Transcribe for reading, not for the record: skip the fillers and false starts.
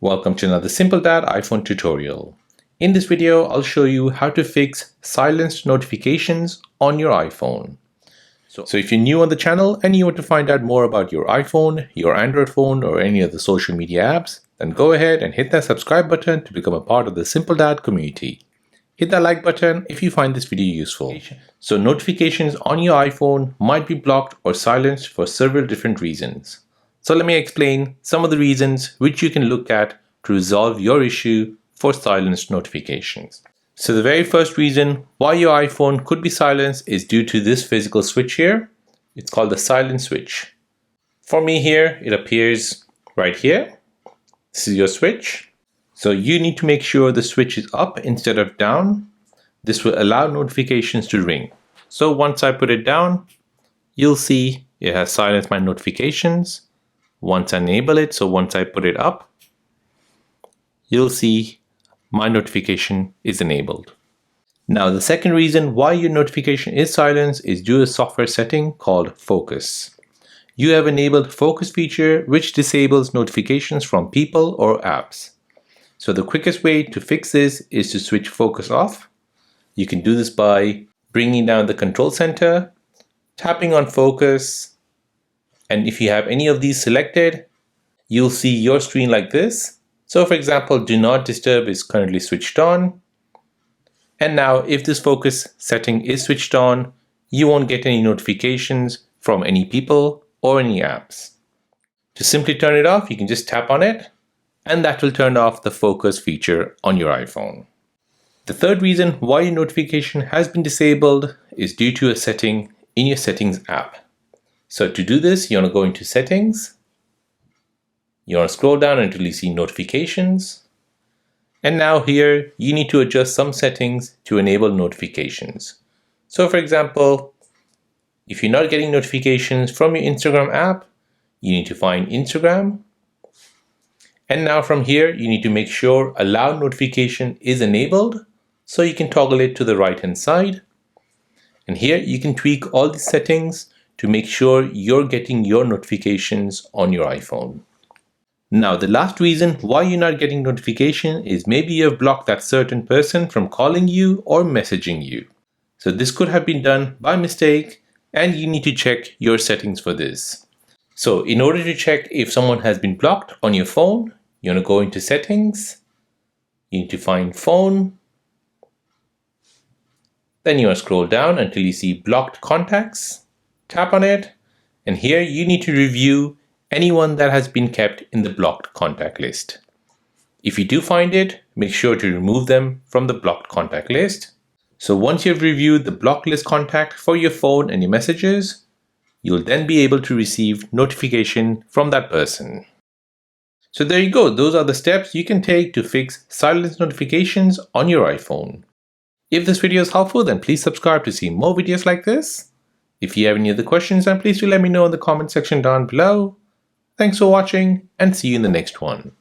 Welcome to another Simple Dad iPhone tutorial. In this video, I'll show you how to fix silenced notifications on your iPhone. So if you're new on the channel and you want to find out more about your iPhone, your Android phone, or any of the social media apps, then go ahead and hit that subscribe button to become a part of the Simple Dad community. Hit that like button if you find this video useful. So notifications on your iPhone might be blocked or silenced for several different reasons. So let me explain some of the reasons which you can look at to resolve your issue for silenced notifications. So the very first reason why your iPhone could be silenced is due to this physical switch here. It's called the silence switch. For me here, it appears right here. This is your switch. So you need to make sure the switch is up instead of down. This will allow notifications to ring. So once I put it down, you'll see it has silenced my notifications. Once I enable it, so once I put it up, you'll see my notification is enabled. Now the second reason why your notification is silenced is due to a software setting called Focus. You have enabled Focus feature which disables notifications from people or apps. So the quickest way to fix this is to switch Focus off. You can do this by bringing down the control center, tapping on Focus, and if you have any of these selected, you'll see your screen like this. So for example, Do Not Disturb is currently switched on. And now if this focus setting is switched on, you won't get any notifications from any people or any apps. To simply turn it off, you can just tap on it, and that will turn off the focus feature on your iPhone. The third reason why your notification has been disabled is due to a setting in your Settings app. So to do this, you want to go into Settings. You want to scroll down until you see Notifications. And now here, you need to adjust some settings to enable notifications. So for example, if you're not getting notifications from your Instagram app, you need to find Instagram. And now from here, you need to make sure Allow Notification is enabled. So you can toggle it to the right hand side. And here you can tweak all the settings to make sure you're getting your notifications on your iPhone. Now the last reason why you're not getting notification is maybe you've blocked that certain person from calling you or messaging you. So this could have been done by mistake and you need to check your settings for this. So in order to check if someone has been blocked on your phone, you want to go into Settings, you need to find Phone, then you want to scroll down until you see Blocked Contacts. Tap on it, and here you need to review anyone that has been kept in the blocked contact list. If you do find it, make sure to remove them from the blocked contact list. So once you've reviewed the blocked list contact for your phone and your messages, you'll then be able to receive notification from that person. So there you go. Those are the steps you can take to fix silence notifications on your iPhone. If this video is helpful, then please subscribe to see more videos like this. If you have any other questions, then please do let me know in the comment section down below. Thanks for watching and see you in the next one.